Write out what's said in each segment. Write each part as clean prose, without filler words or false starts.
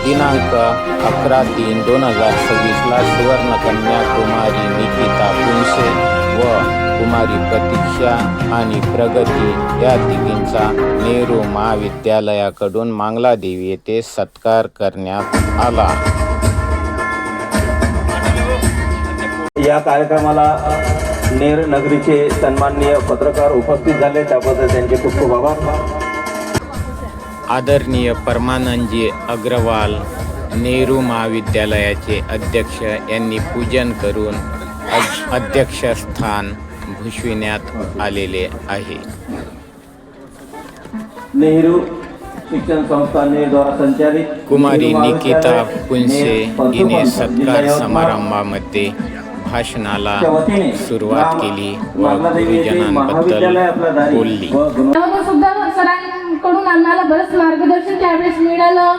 दिनांक 11/3/2026 सुवर्णकन्या कुमारी निकिता पुनसे व कुमारी प्रतीक्षा आणि प्रगती या तिघींचा नेहरू महाविद्यालयाकडून मांगलादेवी येथे सत्कार करण्यात आला। या कार्यक्रमाला नेर नगरीचे सन्माननीय पत्रकार उपस्थित झाले, त्याबद्दल त्यांचे खूप खूप आभार। आदरणीय परमानंदजी अग्रवाल नेहरू महाविद्यालयाचे अध्यक्ष यांनी पूजन करून अध्यक्षस्थान भूषविण्यात आलेले आहे। नेहरू शिक्षण संस्थाने द्वारा संचालित कुमारी निकिता पुनसे हिने सत्कार समारंभामध्ये भाषणाला सुरुवात केली व गुरुजनांबद्दल बोलली। सरांकडून आम्हाला बरंच मार्गदर्शन त्यावेळेस मिळालं।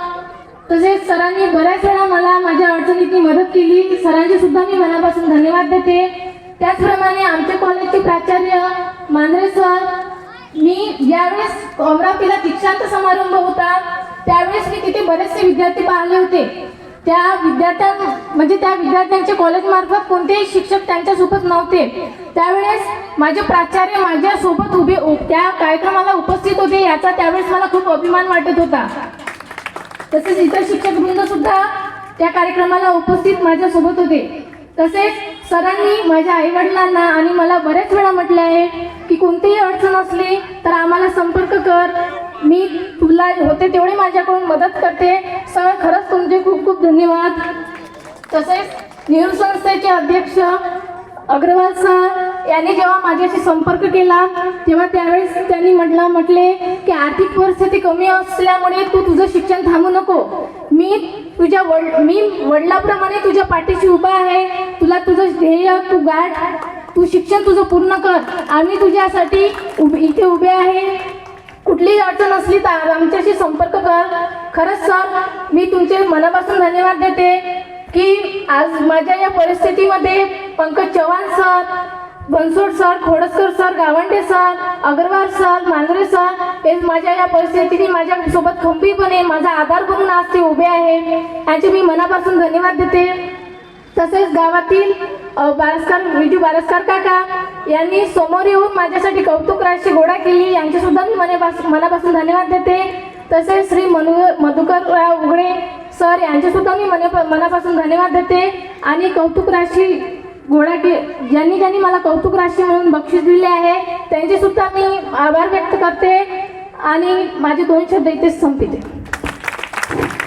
तसेच सरांनी बऱ्याच वेळा मला माझ्या अडचणीत मदत केली। सरांचे सुद्धा मी मनापासून धन्यवाद देते। त्याचप्रमाणे आमच्या कॉलेजचे प्राचार्य मांजरे सर, मी ज्यावेळेस अमरावतीला दीक्षांत समारंभ होता त्यावेळेस मी तिथे बरेचसे विद्यार्थी पाहिले होते। त्या विद्यार्थ्यांचे कॉलेजमार्फत कोणतेही शिक्षक त्यांच्यासोबत नव्हते। त्यावेळेस माझे प्राचार्य माझ्यासोबत त्या कार्यक्रमाला उपस्थित होते, याचा त्यावेळेस मला खूप अभिमान वाटत होता। तसेच इतर शिक्षक वृंद सुद्धा त्या कार्यक्रमाला उपस्थित माझ्यासोबत होते। तसेच सरांनी माझ्या आईवडिलांना आणि मला बऱ्याच वेळा म्हटले आहे की कोणतीही अडचण असली तर आम्हाला संपर्क कर, मी तुला होते तेवढे माझ्याकडून मदत करते। सर, खरंच तुमचे खूप खूप धन्यवाद। तसेच नेहरू संस्थेचे अध्यक्ष अग्रवाल सर यांनी जेव्हा माझ्याशी संपर्क केला तेव्हा त्यावेळेस त्यांनी म्हटले की आर्थिक परिस्थिती कमी असल्यामुळे तू तुझं शिक्षण थांबू नको, मी वडिलाप्रमाणे तुझ्या पाठीशी उभा आहे, तुला तुझं ध्येय तू गाठ, तू शिक्षण तुझं पूर्ण कर, आम्ही तुझ्यासाठी इथे उभे आहे। कुठलीही अडचण असली तर आमच्याशी संपर्क कर। खरंच सर, मी तुमचे मनापासून धन्यवाद देते की आज माझ्या या परिस्थितीमध्ये Pankaj Chavan sir, Bansod sir, Khodaskar sir, Gawande sir, Agarwal sir, Manjare sir हे माझ्या या परिस्थितीने माझ्यासोबत खंबीरपणे माझा आधार बनून आज ते उभे आहे, यांचे मी मनापासून धन्यवाद देते। तसेच गावातील विजू बारसकर काका यांनी समोर येऊन माझ्यासाठी कौतुक राशी गोळा केली, यांचे सुद्धा मी मनापासून धन्यवाद देते। तसेच श्री मधुकरराव उघडे सर यांचे सुद्धा मी मनापासून धन्यवाद देते। आणि कौतुक राशी ज्यांनी मला कौतुक राशी म्हणून बक्षीस दिले आहे त्यांचे सुद्धा मी आभार व्यक्त करते आणि माझे 2 शब्द इथेच संपते।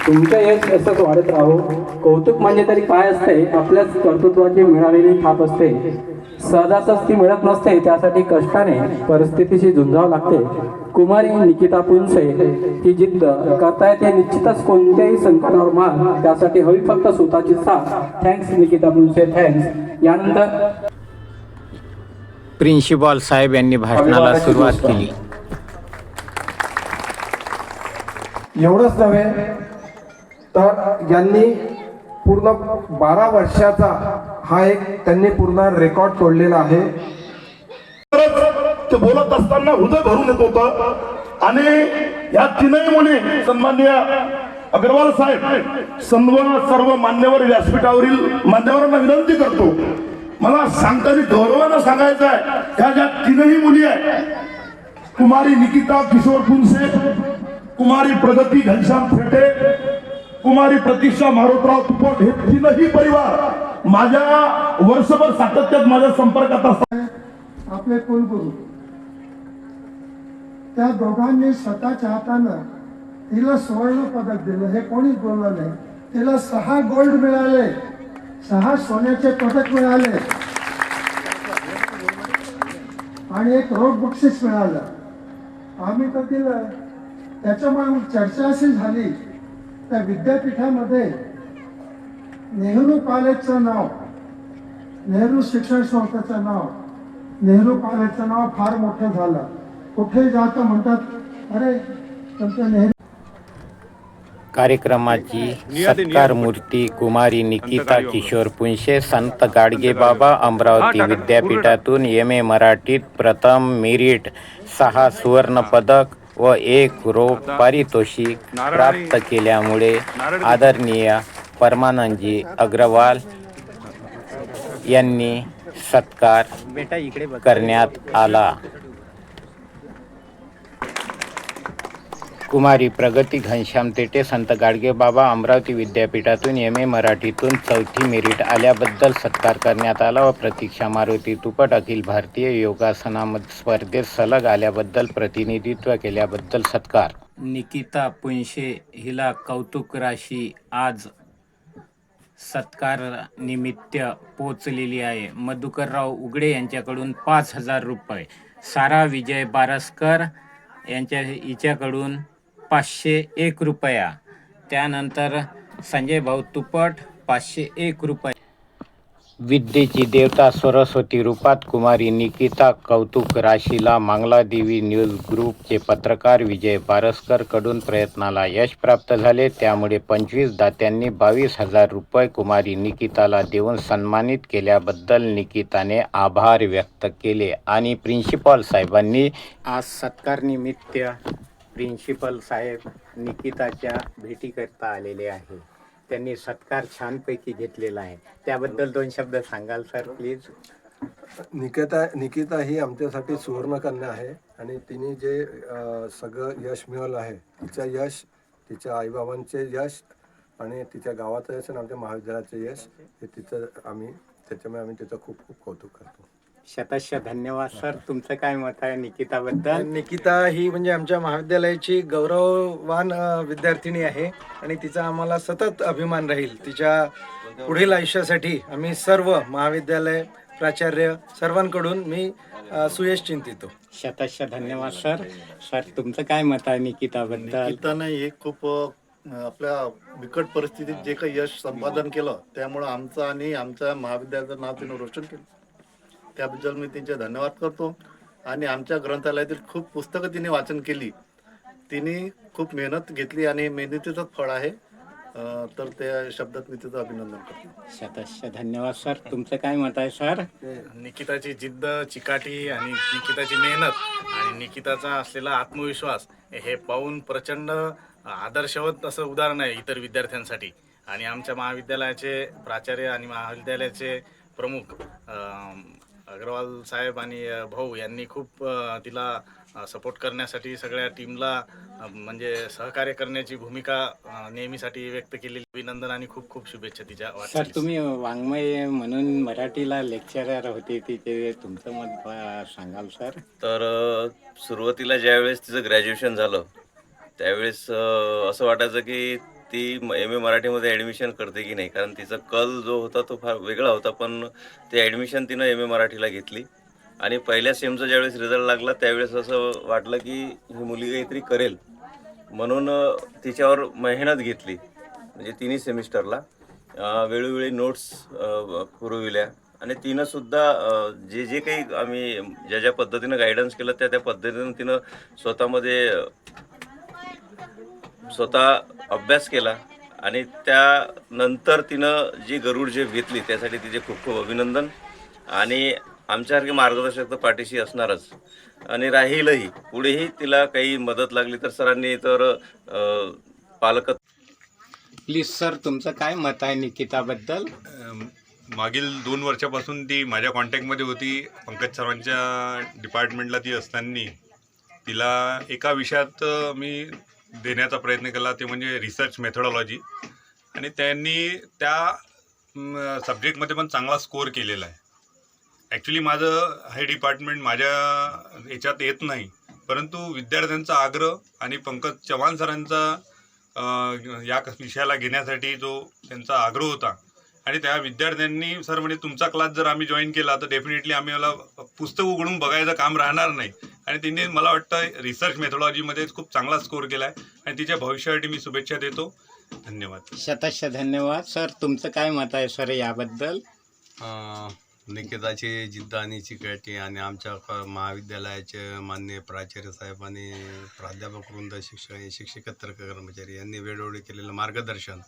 तुमच्या यश असंच वाढत राहो। कौतुक म्हणजे तरी काय असते, आपल्याच कर्तृत्वाची मिळालेली थाप असते, सहजासच ती मिळत नसते, त्यासाठी कष्टाने परिस्थितीशी झुंजावं लागते। कुमारी निकिता पुनसे ही जिद्द करता येते निश्चितच कोणत्याही संकटावर मात, त्यासाठी हवी फक्त स्वतःची साथ। Thanks Nikita Punse, thanks. यानंतर प्रिन्सिपॉल साहेब यांनी भाषणाला सुरुवात केली। एवढंच नव्हे तर यांनी पूर्ण 12 वर्षाचा हा एक त्यांनी पूर्ण रेकॉर्ड तोडलेला आहे। ते बोलत असताना हृदय भरून येत होतं। आणि या तीनही मुली सन्माननीय अग्रवाल साहेब सर्व मान्यवर व्यासपीठावरील मान्यवरांना विनंती करतो, मला सांगताना गौरवानं सांगायचं आहे, ह्या ज्या तीनही मुली आहेत, कुमारी निकिता किशोर पुनसे, कुमारी प्रगती घनश्याम फेटे, कुमारी प्रतीक्षा मारुतराव तुपट, हे तीनही परिवार माझ्या वर्षभर सातत्यात माझ्या संपर्कात असतात। आपले कुलगुरू त्या दोघांनी स्वतःच्या हातानं तिला सुवर्ण पदक दिलं, हे कोणीच बोललं नाही। तिला 6 गोल्ड मिळाले, 6 सोन्याचे पदक मिळाले आणि 1 रोख बक्षीस मिळालं। आम्ही तर दिलं, त्याच्यामुळे चर्चा अशी झाली त्या विद्यापीठामध्ये नेहरू कॉलेजचं नाव, नेहरू शिक्षण संस्थेचं नाव, नेहरू कॉलेजचं नाव फार मोठं झालं। कुठे जातं म्हणतात, अरे तुमचं नेहरू। कार्यक्रमाची सत्कार मूर्ती कुमारी निकिता किशोर पुनसे, संत गाडगेबाबा अमरावती विद्यापीठातून MA मराठीत प्रथम मेरिट, 6 सुवर्ण पदक व 1 रोख पारितोषिक प्राप्त केल्यामुळे आदरणीय परमानंदजी अग्रवाल यांनी सत्कार करण्यात आला. कुमारी प्रगती घनश्याम तेटे संत गाडगेबाबा अमरावती विद्यापीठातून MA मराठीतून 4थी मेरिट आल्याबद्दल सत्कार करण्यात आला व प्रतीक्षा मारुती तुपट अखिल भारतीय योगासनामध्ये स्पर्धेत सलग आल्याबद्दल प्रतिनिधित्व केल्याबद्दल सत्कार. निकिता पुंशे हिला कौतुक राशी आज सत्कार निमित्त पोचलेली आहे. मधुकरराव उघडे यांच्याकडून 5,000 रुपये, सारा विजय बारसकर हिच्याकडून 501 रुपया, त्यानंतर संजय भाऊ तुपट 501 रुपये. विद्येची देवता सरस्वती रूपात कुमारी निकिता कौतुक राशीला मंगलादेवी न्यूज ग्रुपचे पत्रकार विजय बारसकर कडून प्रयत्नाला यश प्राप्त झाले. त्यामुळे 25 दात्यांनी 22,000 रुपये कुमारी निकिताला देऊन सन्मानित केल्याबद्दल निकिताने आभार व्यक्त केले. आणि प्रिन्सिपॉल साहेबांनी आज सत्कारनिमित्त प्रिन्सिपल साहेब निकिताच्या भेटीकरता आलेले आहे. त्यांनी सत्कार छानपैकी घेतलेला आहे. त्याबद्दल 2 शब्द सांगाल सर प्लीज. निकिता ही आमच्यासाठी सुवर्णकन्या आहे आणि तिने जे सगळं यश मिळवलं आहे, तिचं यश, तिच्या आईबाबांचे यश आणि तिच्या गावाचं यश आणि आमच्या महाविद्यालयाचे यश, हे त्याच्यामुळे आम्ही तिचं खूप खूप कौतुक करतो. शतशः धन्यवाद सर. तुमचं काय मत आहे निकिताबद्दल? निकिता ही म्हणजे आमच्या महाविद्यालयाची गौरववान विद्यार्थिनी आहे आणि तिचा आम्हाला सतत अभिमान राहील. तिच्या पुढील आयुष्यासाठी आम्ही सर्व महाविद्यालय, प्राचार्य सर्वांकडून मी सुयश चिंतितो. शतशः धन्यवाद सर. सर तुमचं काय मत आहे निकिताबद्दल? निकिताने हे खूप आपल्या बिकट परिस्थितीत जे काही यश संपादन केलं, त्यामुळं आमचं आणि आमच्या महाविद्यालयाचं नाव तिनं रोशन केलं. त्याबद्दल मी तिचे धन्यवाद करतो. आणि आमच्या ग्रंथालयातील खूप पुस्तकं तिने वाचन केली. तिने खूप मेहनत घेतली आणि मेहनतीचंच फळ आहे. तर त्या शब्दात मी तिचं अभिनंदन करतो. शतशः धन्यवाद सर. तुमचं काय मत आहे सर? निकिताची जिद्द, चिकाटी आणि निकिताची मेहनत आणि निकिताचा असलेला आत्मविश्वास हे पाहून प्रचंड आदर्शवत असं उदाहरण आहे इतर विद्यार्थ्यांसाठी. आणि आमच्या महाविद्यालयाचे प्राचार्य आणि महाविद्यालयाचे प्रमुख अग्रवाल साहेब आणि भाऊ यांनी खूप तिला सपोर्ट करण्यासाठी सगळ्या टीमला म्हणजे सहकार्य करण्याची भूमिका नेहमीसाठी व्यक्त केलेली. अभिनंदन आणि खूप खूप शुभेच्छा तिच्या. सर तुम्ही वाङ्मय म्हणून मराठीला लेक्चरर होते, तिथे तुमचं मत सांगाल सर? तर सुरुवातीला ज्यावेळेस तिचं ग्रॅज्युएशन झालं त्यावेळेस असं वाटायचं की ती MA मराठीमध्ये ॲडमिशन करते की नाही, कारण तिचा कल जो होता तो फार वेगळा होता. पण ते ॲडमिशन तिनं MA मराठीला घेतली आणि पहिल्या सेमचा ज्यावेळेस रिझल्ट लागला त्यावेळेस असं वाटलं की ही मुलगी काहीतरी करेल, म्हणून तिच्यावर मेहनत घेतली. म्हणजे 3 सेमिस्टरला वेळोवेळी नोट्स पुरविल्या आणि तिनं सुद्धा जे काही आम्ही ज्या पद्धतीनं गायडन्स केलं त्या पद्धतीनं तिनं स्वतः अभ्यास केला आणि त्यानंतर तिनं जी गरुड झेप घेतली त्यासाठी तिचे खूप खूप अभिनंदन. आणि आमच्यासारखे मार्गदर्शक तर पाठीशी असणारच आणि राहीलही. पुढेही तिला काही मदत लागली तर सरांनी तर पालक. प्लीज सर तुमचं काय मत आहे निकिताबद्दल? मागील 2 वर्षापासून ती माझ्या कॉन्टॅक्टमध्ये होती. पंकज सरांच्या डिपार्टमेंटला ती असताना तिला एका विषयात मी देण्याचा प्रयत्न केला, ते म्हणजे रिसर्च मेथोडॉलॉजी. आणि त्यांनी त्या सब्जेक्टमध्ये पण चांगला स्कोअर केलेला आहे. ॲक्च्युली माझं हे डिपार्टमेंट माझ्या याच्यात येत नाही, परंतु विद्यार्थ्यांचा आग्रह आणि पंकज चव्हाण सरांचा या विषयाला घेण्यासाठी जो त्यांचा आग्रह होता आणि त्या विद्यार्थ्यांनी सर म्हणजे तुमचा क्लास जर आम्ही जॉईन केला तर डेफिनेटली आम्हाला पुस्तक उघडून बघायचं काम राहणार नाही. आणि तिने मला वाटतं रिसर्च मेथोडॉलॉजीमध्ये खूप चांगला स्कोअर केला आहे आणि तिच्या भविष्यासाठी मी शुभेच्छा देतो. धन्यवाद. शतशः धन्यवाद. सर तुमचं काय मत आहे सर याबद्दल? निकिताची जिद्द आणि चिकाटी आणि आमच्या महाविद्यालयाचे मान्य प्राचार्य साहेब आणि प्राध्यापक वृंद, शिक्षकेतर कर्मचारी यांनी वेळोवेळी केलेलं मार्गदर्शन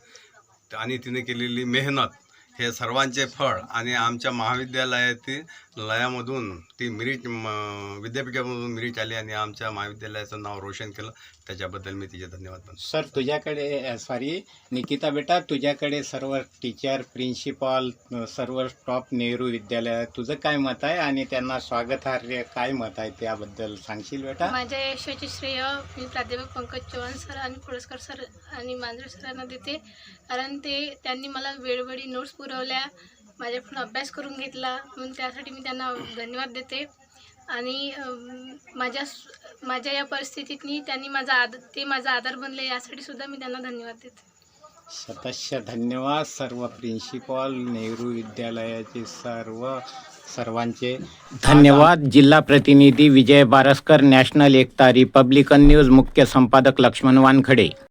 आणि तिने केलेली मेहनत हे सर्वांचे फळ आणि आमच्या महाविद्यालयातील लयामधून ती मिरिट विद्यापीठामधून मिरिट आली आणि आमच्या महाविद्यालयाचं नाव रोशन केलं, त्याच्याबद्दल मी तिचे धन्यवाद मानतो. सर तुझ्याकडे निकिता बेटा, तुझ्याकडे सर्व टीचर, प्रिन्सिपॉल, सर्व टॉप नेहरू विद्यालय, तुझं काय मत आहे आणि त्यांना स्वागतार्ह काय मत आहे त्याबद्दल सांगशील बेटा? माझ्या यशाचे श्रेय मी प्राध्यापक पंकज चव्हाण सर आणि पुरस्कार सर आणि मांजरे सरांना देते, कारण त्यांनी मला वेळोवेळी नोट्स पुरवल्या, माझ्याकडून अभ्यास करून घेतला, म्हणून त्यासाठी मी त्यांना धन्यवाद देते. आणि माझ्या या परिस्थितीतनी त्यांनी माझा आधार बनले, यासाठी सुद्धा मी त्यांना धन्यवाद देते. शतश धन्यवाद सर्व प्रिन्सिपॉल, नेहरू विद्यालयाचे सर्वांचे धन्यवाद. जिल्हा प्रतिनिधी विजय बारसकर, नॅशनल एकता, रिपब्लिकन न्यूज, मुख्य संपादक लक्ष्मण वानखडे.